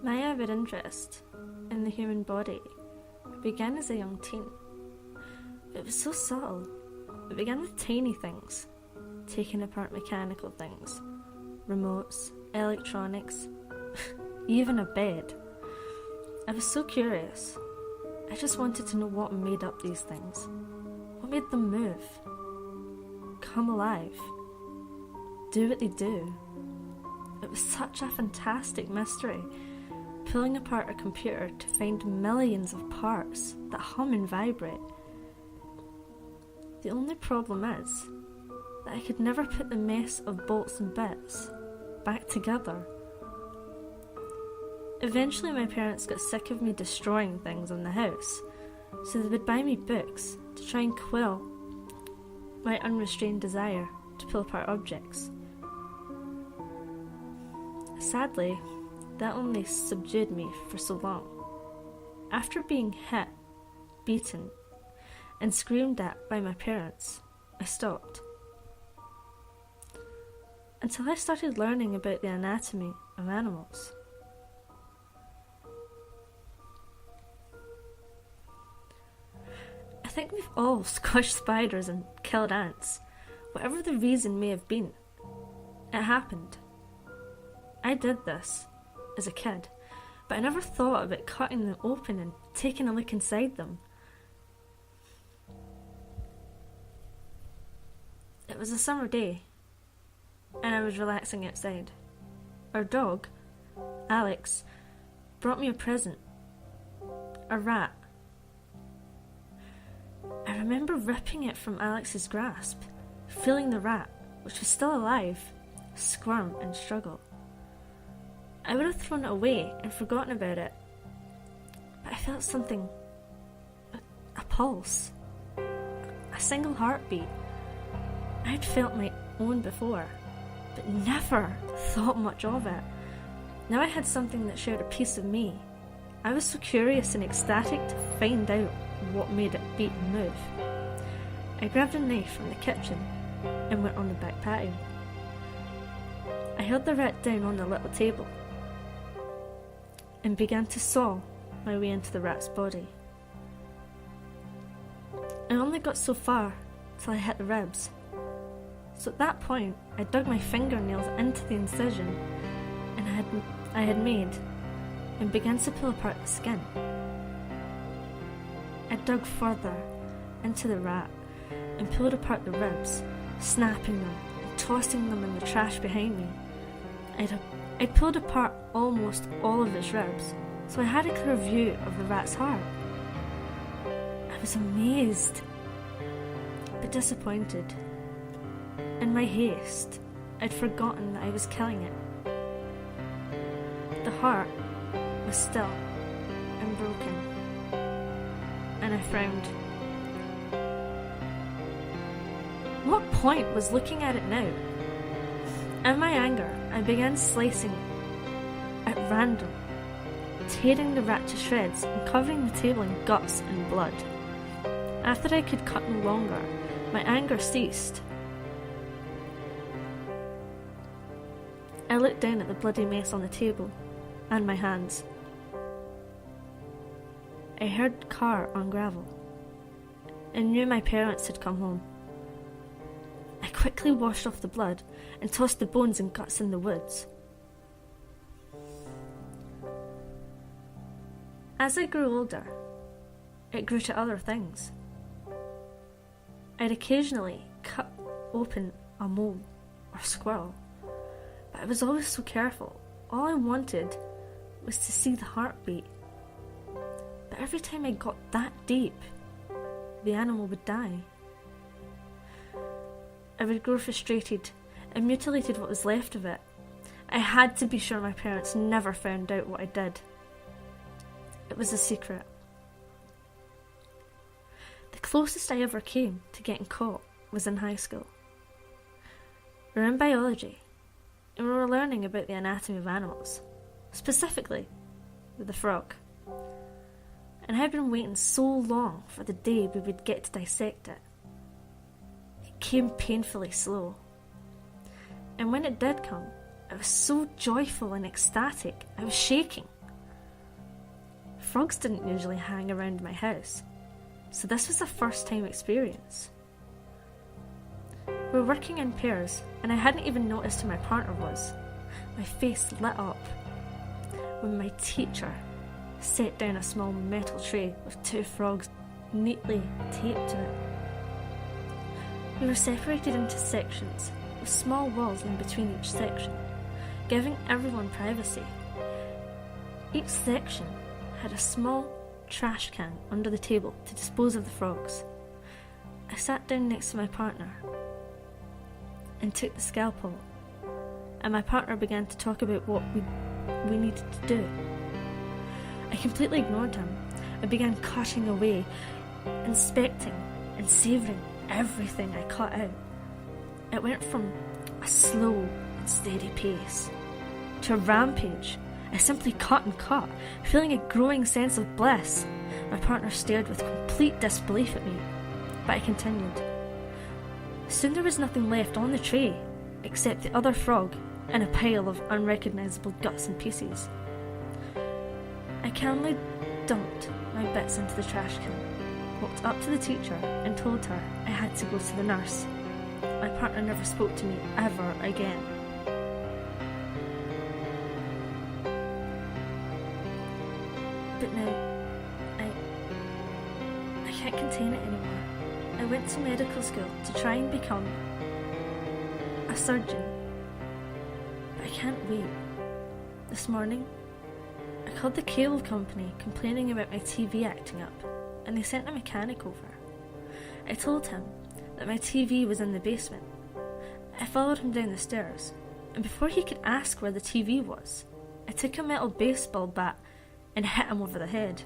My avid interest in the human body began as a young teen. It was so subtle. It began with tiny things, taking apart mechanical things, remotes, electronics, even a bed. I was so curious. I just wanted to know what made up these things. What made them move? Come alive? Do what they do? It was such a fantastic mystery, pulling apart a computer to find millions of parts that hum and vibrate. The only problem is that I could never put the mess of bolts and bits back together. Eventually my parents got sick of me destroying things in the house, so they would buy me books to try and quell my unrestrained desire to pull apart objects. Sadly, that only subdued me for so long. After being hit, beaten, and screamed at by my parents, I stopped. Until I started learning about the anatomy of animals. I think we've all squashed spiders and killed ants. Whatever the reason may have been, it happened. I did this as a kid, but I never thought about cutting them open and taking a look inside them. It was a summer day, and I was relaxing outside. Our dog, Alex, brought me a present, a rat. I remember ripping it from Alex's grasp, feeling the rat, which was still alive, squirm and struggle. I would have thrown it away and forgotten about it, but I felt something, a pulse, a single heartbeat. I had felt my own before, but never thought much of it. Now I had something that shared a piece of me. I was so curious and ecstatic to find out what made it beat and move. I grabbed a knife from the kitchen and went on the back patio. I held the rat down on the little table and began to saw my way into the rat's body. I only got so far till I hit the ribs. So at that point, I dug my fingernails into the incision I had made and began to pull apart the skin. I dug further into the rat and pulled apart the ribs, snapping them and tossing them in the trash behind me. I'd pulled apart almost all of its ribs, so I had a clear view of the rat's heart. I was amazed, but disappointed. In my haste, I'd forgotten that I was killing it. The heart was still and broken, and I frowned. What point was looking at it now? In my anger, I began slicing at random, tearing the rat to shreds and covering the table in guts and blood. After I could cut no longer, my anger ceased. I looked down at the bloody mess on the table and my hands. I heard the car on gravel and knew my parents had come home. I quickly washed off the blood and tossed the bones and guts in the woods. As I grew older, it grew to other things. I'd occasionally cut open a mole or squirrel, but I was always so careful. All I wanted was to see the heartbeat. But every time I got that deep, the animal would die. I would grow frustrated and mutilated what was left of it. I had to be sure my parents never found out what I did. It was a secret. The closest I ever came to getting caught was in high school. We were in biology, and we were learning about the anatomy of animals, specifically with the frog. And I had been waiting so long for the day we would get to dissect it. It came painfully slow. And when it did come, I was so joyful and ecstatic, I was shaking. Frogs didn't usually hang around my house, so this was a first-time experience. We were working in pairs, and I hadn't even noticed who my partner was. My face lit up when my teacher set down a small metal tray with 2 frogs neatly taped to it. We were separated into sections with small walls in between each section, giving everyone privacy. Each section had a small trash can under the table to dispose of the frogs. I sat down next to my partner and took the scalpel, and my partner began to talk about what we needed to do. I completely ignored him. I began cutting away, inspecting and savouring everything I cut out. It went from a slow and steady pace to a rampage. I simply cut and cut, feeling a growing sense of bliss. My partner stared with complete disbelief at me, but I continued. Soon there was nothing left on the tray except the other frog and a pile of unrecognisable guts and pieces. I calmly dumped my bits into the trash can, walked up to the teacher and told her I had to go to the nurse. My partner never spoke to me ever again. But now, I can't contain it anymore. I went to medical school to try and become a surgeon, but I can't wait. This morning, I called the cable company complaining about my TV acting up, and they sent a mechanic over. I told him that my TV was in the basement. I followed him down the stairs, and before he could ask where the TV was, I took a metal baseball bat and hit him over the head.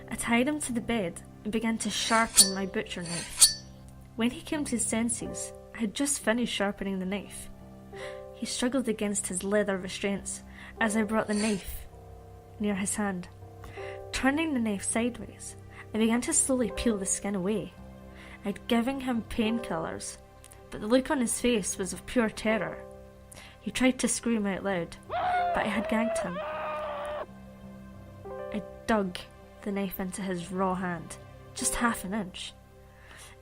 I tied him to the bed and began to sharpen my butcher knife. When he came to his senses, I had just finished sharpening the knife. He struggled against his leather restraints as I brought the knife near his hand. Turning the knife sideways, I began to slowly peel the skin away. I'd given him painkillers, but the look on his face was of pure terror. He tried to scream out loud, but I had gagged him. I dug the knife into his raw hand, just half an inch,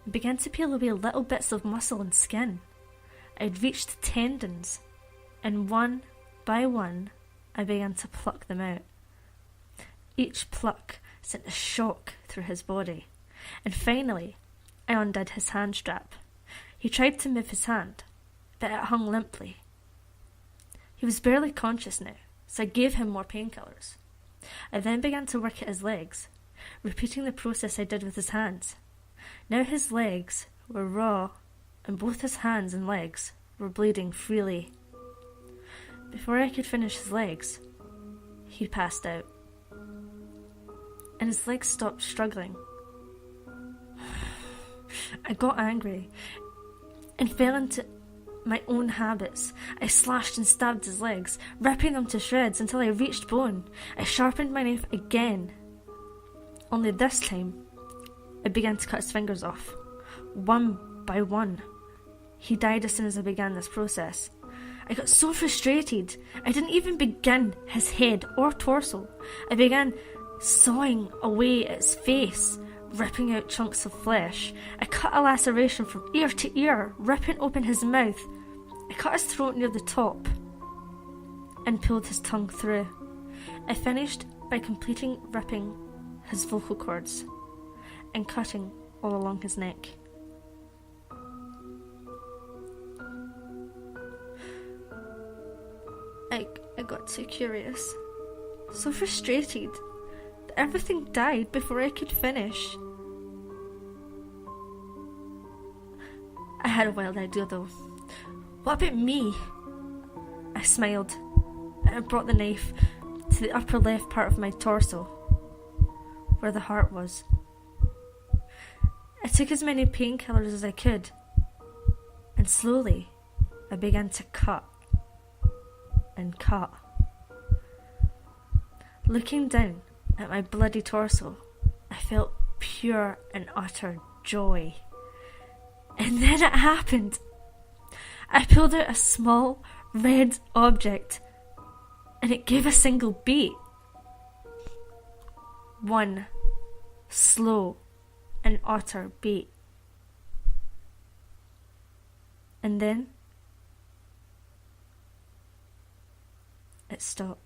and began to peel away little bits of muscle and skin. I'd reached the tendons, and one by one I began to pluck them out. Each pluck sent a shock through his body, and finally I undid his hand strap. He tried to move his hand, but it hung limply. He was barely conscious now, so I gave him more painkillers. I then began to work at his legs, repeating the process I did with his hands. Now his legs were raw, and both his hands and legs were bleeding freely. Before I could finish his legs, he passed out, and his legs stopped struggling. I got angry and fell into my own habits. I slashed and stabbed his legs, ripping them to shreds until I reached bone. I sharpened my knife again. Only this time, I began to cut his fingers off, one by one. He died as soon as I began this process. I got so frustrated, I didn't even begin his head or torso. I began sawing away at his face, ripping out chunks of flesh. I cut a laceration from ear to ear, ripping open his mouth. I cut his throat near the top and pulled his tongue through. I finished by completing ripping his vocal cords and cutting all along his neck. I got too curious, so frustrated that everything died before I could finish. I had a wild idea though. What about me? I smiled and I brought the knife to the upper left part of my torso, where the heart was. I took as many painkillers as I could, and slowly I began to cut and cut. Looking down at my bloody torso, I felt pure and utter joy. And then it happened. I pulled out a small red object, and it gave a single beat. one slow and utter beat. And then it stopped.